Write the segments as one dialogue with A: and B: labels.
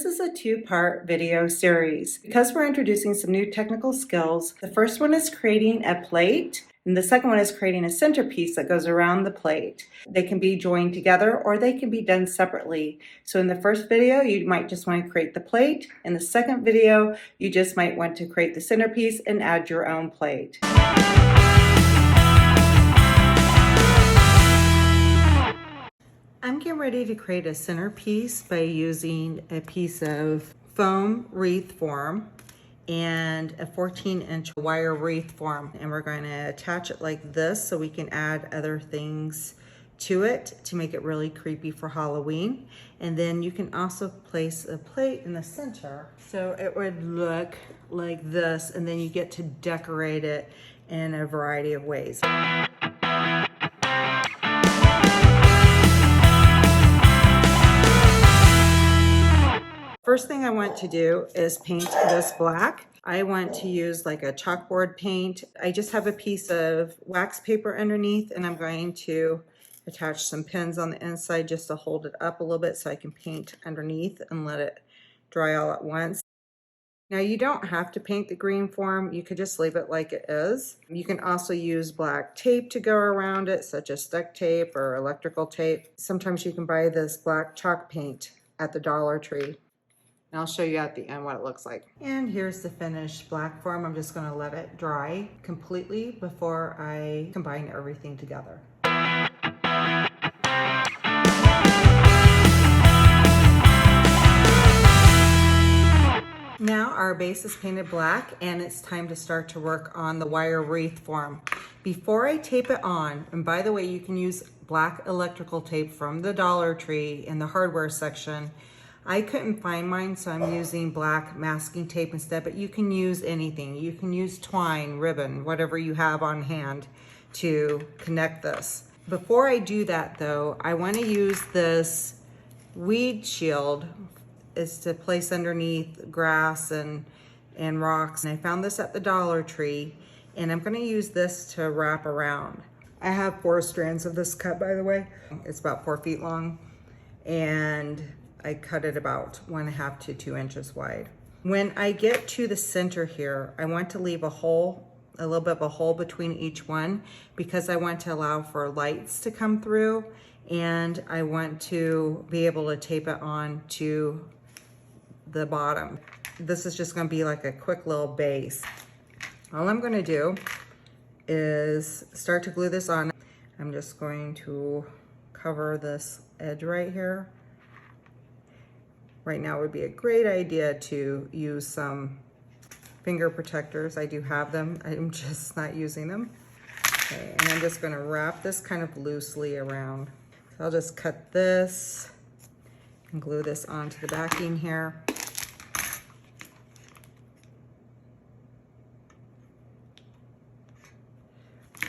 A: is a two-part video series. Because we're introducing some new technical skills, the first one is creating a plate, and the second one is creating a centerpiece that goes around the plate. They can be joined together or they can be done separately. So in the first video, you might just want to create the plate. In the second video, you just might want to create the centerpiece and add your own plate. I'm getting ready to create a centerpiece by using a piece of foam wreath form and a 14-inch wire wreath form, and we're going to attach it like this so we can add other things to it to make it really creepy for Halloween. And then you can also place a plate in the center so it would look like this, and then you get to decorate it in a variety of ways. First thing I want to do is paint this black. I want to use like a chalkboard paint. I just have a piece of wax paper underneath, and I'm going to attach some pins on the inside just to hold it up a little bit so I can paint underneath and let it dry all at once. Now you don't have to paint the green form, you could just leave it like it is. You can also use black tape to go around it, such as duct tape or electrical tape. Sometimes you can buy this black chalk paint at the Dollar Tree. And I'll show you at the end what it looks like. And here's the finished black form. I'm just going to let it dry completely before I combine everything together. Now our base is painted black and it's time to start to work on the wire wreath form. Before I tape it on, and by the way, you can use black electrical tape from the Dollar Tree in the hardware section. I couldn't find mine, so I'm using black masking tape instead, but you can use anything. You can use twine, ribbon, whatever you have on hand to connect this. Before I do that though, I want to use this weed shield is to place underneath grass and rocks. And I found this at the Dollar Tree, and I'm going to use this to wrap around. I have 4 strands of this cut, by the way. It's about 4 feet long, and I cut it about 1.5 to 2 inches wide. When I get to the center here, I want to leave a hole, a little bit of a hole between each one, because I want to allow for lights to come through, and I want to be able to tape it on to the bottom. This is just going to be like a quick little base. All I'm going to do is start to glue this on. I'm just going to cover this edge right here. Right now would be a great idea to use some finger protectors. I do have them, I'm just not using them. Okay, and I'm just gonna wrap this kind of loosely around. So I'll just cut this and glue this onto the backing here.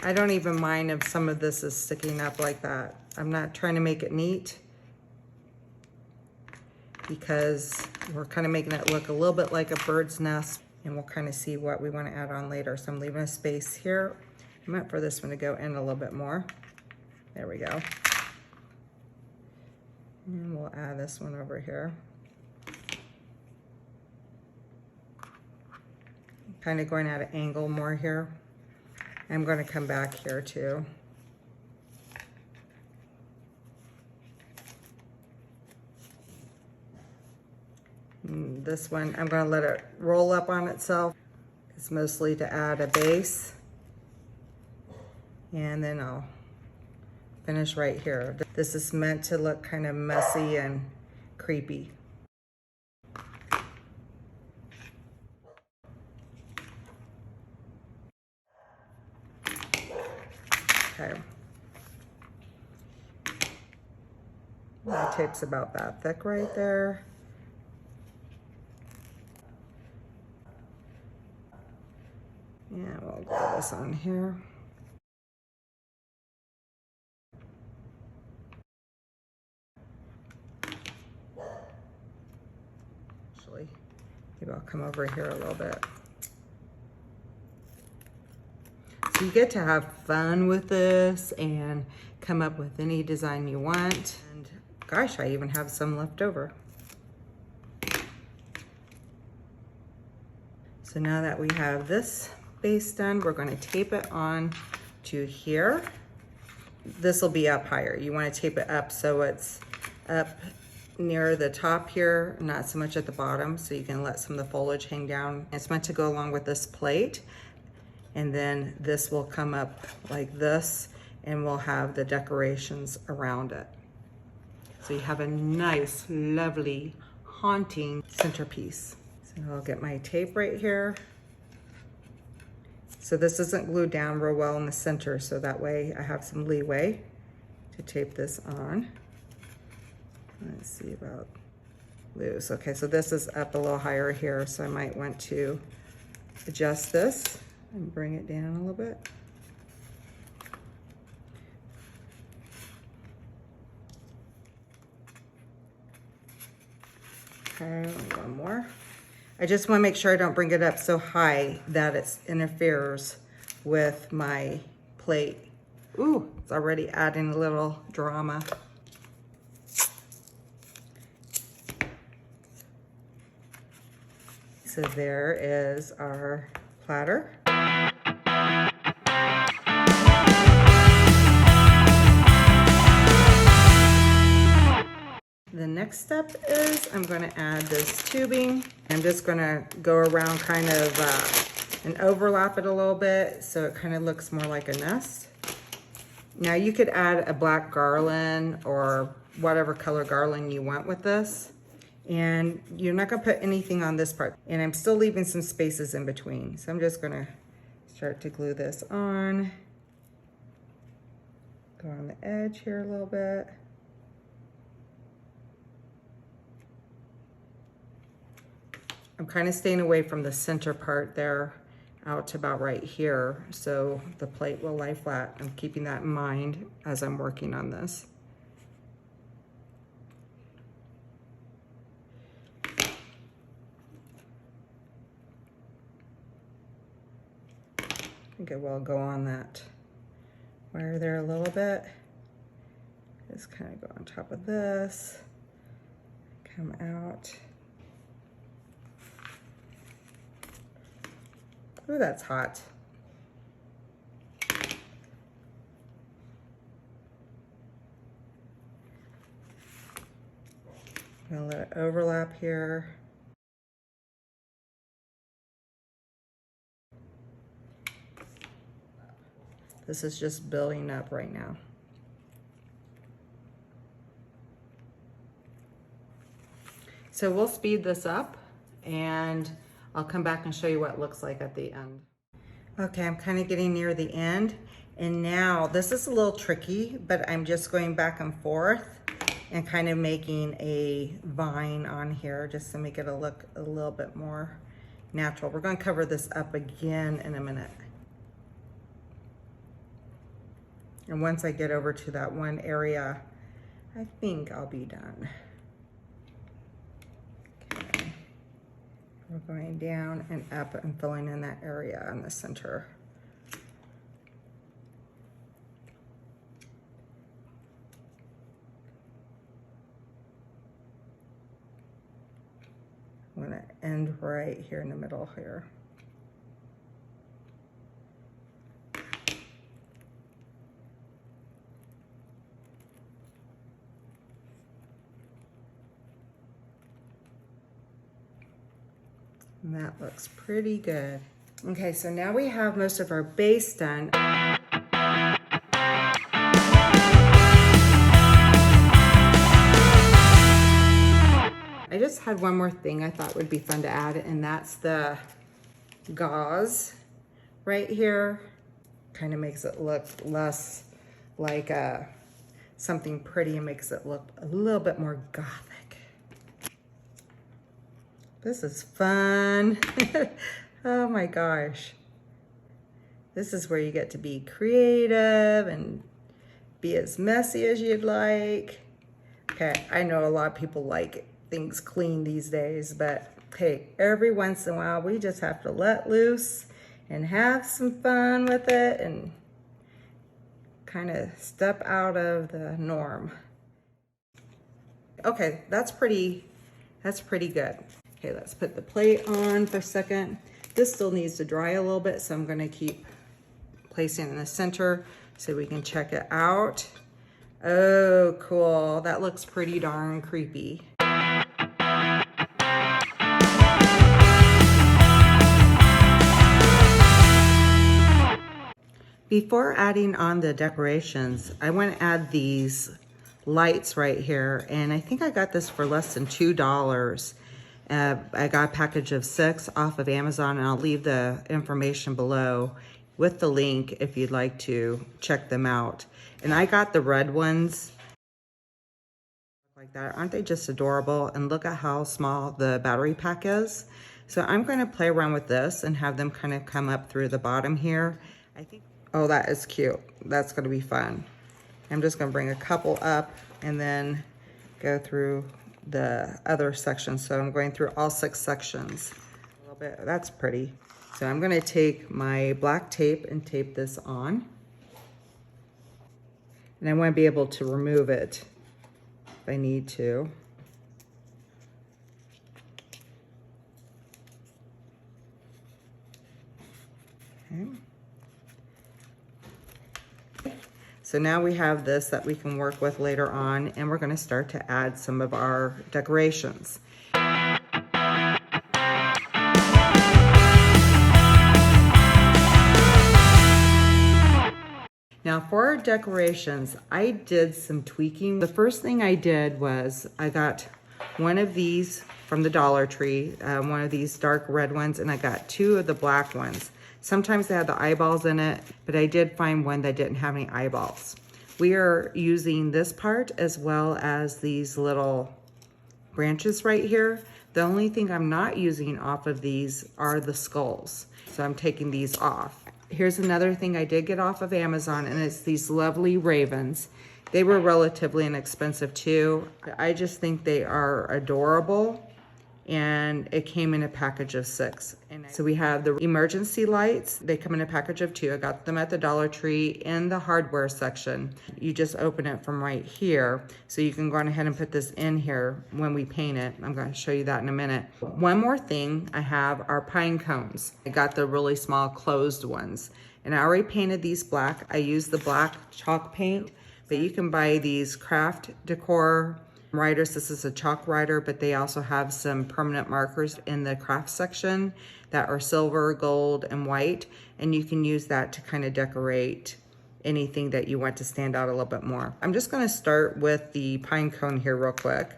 A: I don't even mind if some of this is sticking up like that. I'm not trying to make it neat, because we're kind of making it look a little bit like a bird's nest, and we'll kind of see what we want to add on later. So I'm leaving a space here. I meant for this one to go in a little bit more. There we go. And we'll add this one over here. Kind of going at an angle more here. I'm going to come back here too. This one, I'm going to let it roll up on itself. It's mostly to add a base. And then I'll finish right here. This is meant to look kind of messy and creepy. Okay. The tape's about that thick right there. Yeah, we'll glue this on here. Actually, maybe I'll come over here a little bit. So you get to have fun with this and come up with any design you want. And gosh, I even have some left over. So now that we have this base done, we're going to tape it on to here. This will be up higher. You want to tape it up so it's up near the top here, not so much at the bottom, so you can let some of the foliage hang down. It's meant to go along with this plate, and then this will come up like this, and we'll have the decorations around it. So you have a nice, lovely, haunting centerpiece. So I'll get my tape right here. So this isn't glued down real well in the center, so that way I have some leeway to tape this on. Let's see about loose. Okay, so this is up a little higher here, so I might want to adjust this and bring it down a little bit. Okay, one more. I just want to make sure I don't bring it up so high that it interferes with my plate. Ooh, it's already adding a little drama. So there is our platter. The next step is I'm going to add this tubing. I'm just going to go around kind of and overlap it a little bit so it kind of looks more like a nest. Now you could add a black garland or whatever color garland you want with this. And you're not going to put anything on this part. And I'm still leaving some spaces in between. So I'm just going to start to glue this on. Go on the edge here a little bit. I'm kind of staying away from the center part there out to about right here, so the plate will lie flat. I'm keeping that in mind as I'm working on this. I think it will go on that wire there a little bit. Just kind of go on top of this, come out. Ooh, that's hot. I'm gonna let it overlap here. This is just building up right now. So we'll speed this up and I'll come back and show you what it looks like at the end. Okay, I'm kind of getting near the end. And now this is a little tricky, but I'm just going back and forth and kind of making a vine on here just to make it look a little bit more natural. We're going to cover this up again in a minute. And once I get over to that one area, I think I'll be done. Okay. We're going down and up and filling in that area in the center. I'm going to end right here in the middle here. And that looks pretty good. Okay, so now we have most of our base done. I just had one more thing I thought would be fun to add, and that's the gauze right here. Kind of makes it look less like something pretty and makes it look a little bit more gothic. This is fun. Oh my gosh. This is where you get to be creative and be as messy as you'd like. Okay, I know a lot of people like things clean these days, but hey, every once in a while we just have to let loose and have some fun with it and kind of step out of the norm. Okay, that's pretty good. Okay, let's put the plate on for a second. This still needs to dry a little bit, so I'm gonna keep placing it in the center so we can check it out. Oh, cool. That looks pretty darn creepy. Before adding on the decorations, I want to add these lights right here, and I think I got this for less than $2. I got a package of 6 off of Amazon, and I'll leave the information below with the link if you'd like to check them out. And I got the red ones like that. Aren't they just adorable? And look at how small the battery pack is. So I'm going to play around with this and have them kind of come up through the bottom here. I think, oh, that is cute. That's going to be fun. I'm just going to bring a couple up and then go through the other sections. So I'm going through all 6 sections. A little bit. That's pretty. So I'm going to take my black tape and tape this on. And I want to be able to remove it if I need to. Okay. So now we have this that we can work with later on, and we're going to start to add some of our decorations. Now for our decorations, I did some tweaking. The first thing I did was I got one of these from the Dollar Tree, one of these dark red ones, and I got 2 of the black ones. Sometimes they had the eyeballs in it, but I did find one that didn't have any eyeballs. We are using this part as well as these little branches right here. The only thing I'm not using off of these are the skulls. So I'm taking these off. Here's another thing I did get off of Amazon, and it's these lovely ravens. They were relatively inexpensive too. I just think they are adorable. And it came in a package of 6. And so we have the emergency lights. They come in a package of 2. I got them at the Dollar Tree in the hardware section. You just open it from right here. So you can go on ahead and put this in here when we paint it. I'm going to show you that in a minute. One more thing I have are pine cones. I got the really small closed ones. And I already painted these black. I used the black chalk paint, but you can buy these craft decor writers. This is a chalk writer, but they also have some permanent markers in the craft section that are silver, gold, and white, and you can use that to kind of decorate anything that you want to stand out a little bit more. I'm just going to start with the pine cone here real quick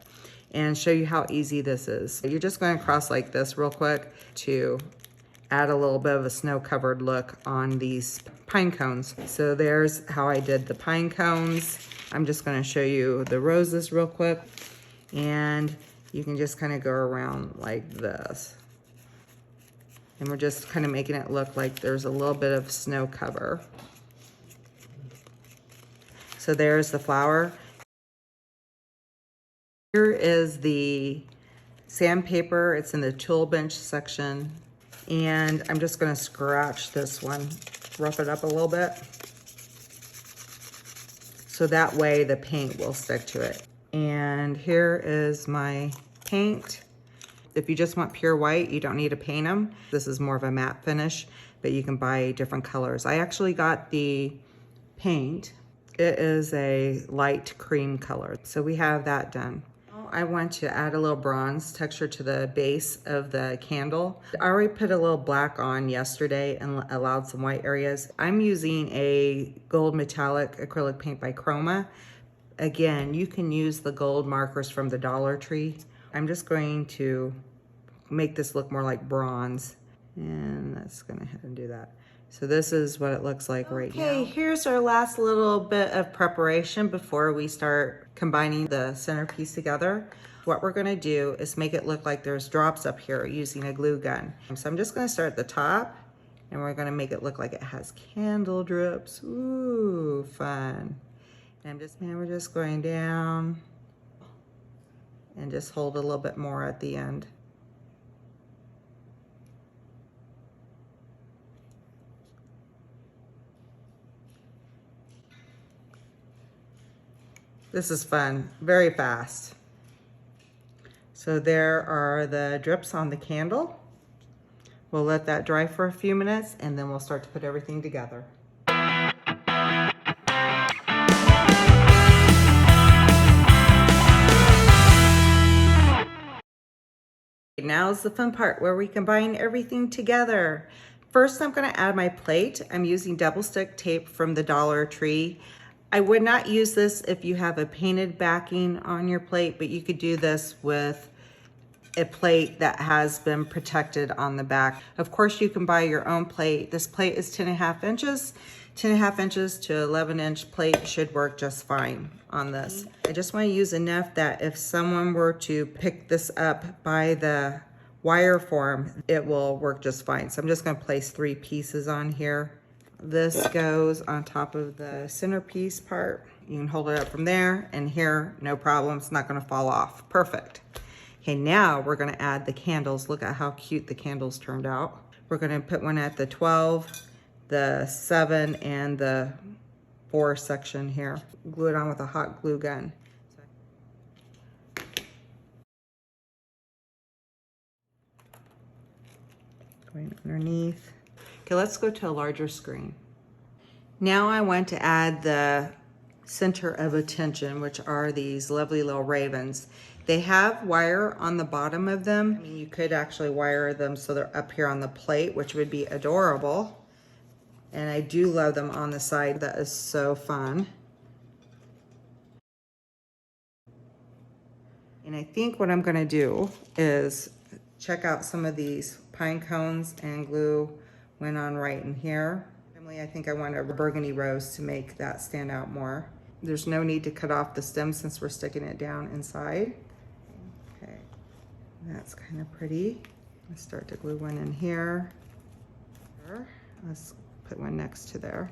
A: and show you how easy this is. You're just going to cross like this real quick to add a little bit of a snow-covered look on these pine cones. So there's how I did the pine cones. I'm just going to show you the roses real quick, and you can just kind of go around like this. And we're just kind of making it look like there's a little bit of snow cover. So there's the flower. Here is the sandpaper. It's in the tool bench section. And I'm just going to scratch this one, rough it up a little bit. So that way the paint will stick to it. And here is my paint. If you just want pure white, you don't need to paint them. This is more of a matte finish, but you can buy different colors. I actually got the paint. It is a light cream color. So we have that done. I want to add a little bronze texture to the base of the candle. I already put a little black on yesterday and allowed some white areas. I'm using a gold metallic acrylic paint by Chroma. Again, you can use the gold markers from the Dollar Tree. I'm just going to make this look more like bronze. And let's go ahead and do that. So this is what it looks like right now. Okay, here's our last little bit of preparation before we start combining the centerpiece together. What we're gonna do is make it look like there's drops up here using a glue gun. So I'm just gonna start at the top, and we're gonna make it look like it has candle drips. Ooh, fun. And we're just going down and just hold a little bit more at the end. This is fun, very fast. So there are the drips on the candle. We'll let that dry for a few minutes and then we'll start to put everything together. Now's the fun part where we combine everything together. First, I'm going to add my plate. I'm using double stick tape from the Dollar Tree. I would not use this if you have a painted backing on your plate, but you could do this with a plate that has been protected on the back. Of course, you can buy your own plate. This plate is 10.5 inches. 10.5 inches to 11-inch plate should work just fine on this. I just want to use enough that if someone were to pick this up by the wire form, it will work just fine. So I'm just going to place 3 pieces on here. This goes on top of the centerpiece part. You can hold it up from there and here, no problem. It's not going to fall off. Perfect. Okay, now we're going to add the candles. Look at how cute the candles turned out. We're going to put one at the 12, the 7, and the 4 section here. Glue it on with a hot glue gun. Going underneath. Okay, let's go to a larger screen. Now I want to add the center of attention, which are these lovely little ravens. They have wire on the bottom of them. I mean, you could actually wire them so they're up here on the plate, which would be adorable. And I do love them on the side. That is so fun. And I think what I'm gonna do is check out some of these pine cones and glue went on right in here. I think I want a burgundy rose to make that stand out more. There's no need to cut off the stem since we're sticking it down inside. Okay, that's kind of pretty. Let's start to glue one in here. Let's put one next to there.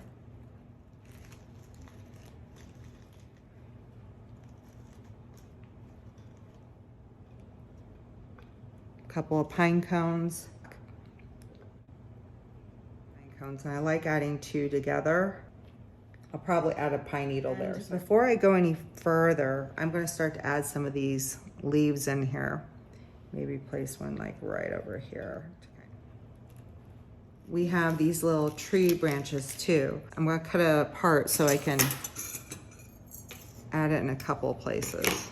A: A couple of pine cones. And I like adding 2 together. I'll probably add a pine needle there. So before I go any further, I'm going to start to add some of these leaves in here. Maybe place one like right over here. We have these little tree branches too. I'm going to cut it apart so I can add it in a couple of places.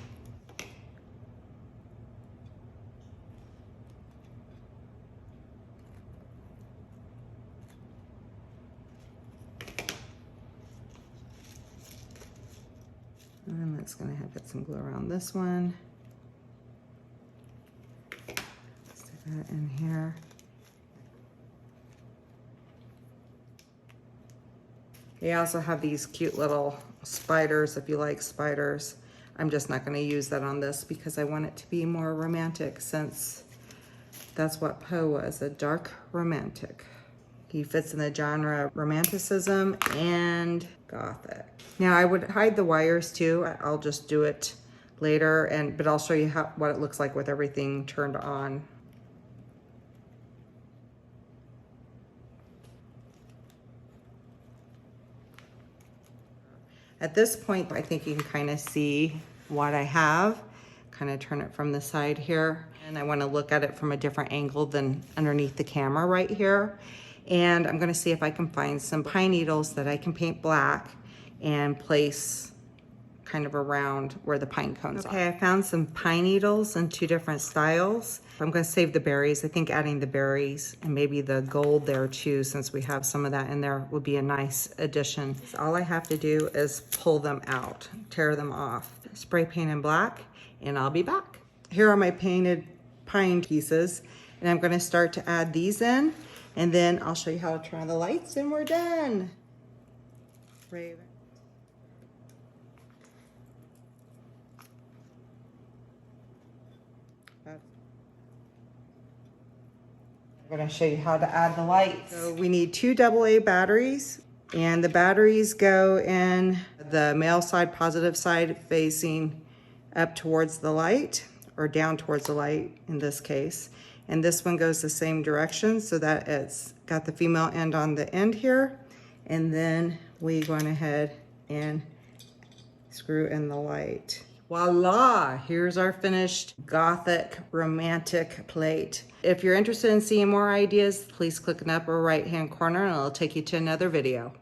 A: And it's going to get some glue around this one. Stick that in here. They also have these cute little spiders if you like spiders. I'm just not going to use that on this because I want it to be more romantic since that's what Poe was, a dark romantic. He fits in the genre romanticism and gothic. Now I would hide the wires too. I'll just do it later, but I'll show you what it looks like with everything turned on. At this point, I think you can kind of see what I have. Kind of turn it from the side here. And I want to look at it from a different angle than underneath the camera right here. And I'm going to see if I can find some pine needles that I can paint black and place kind of around where the pine cones are. Okay, I found some pine needles in 2 different styles. I'm going to save the berries. I think adding the berries and maybe the gold there too, since we have some of that in there, would be a nice addition. So all I have to do is pull them out, tear them off, spray paint in black, and I'll be back. Here are my painted pine pieces, and I'm going to start to add these in, and then I'll show you how to turn on the lights, and we're done. Raven. I'm going to show you how to add the lights. So we need 2 AA batteries, and the batteries go in the male side, positive side, facing up towards the light, or down towards the light in this case. And this one goes the same direction so that it's got the female end on the end here. And then we went ahead and screw in the light. Voila, here's our finished Gothic romantic plate. If you're interested in seeing more ideas, please click in the upper right hand corner and it'll take you to another video.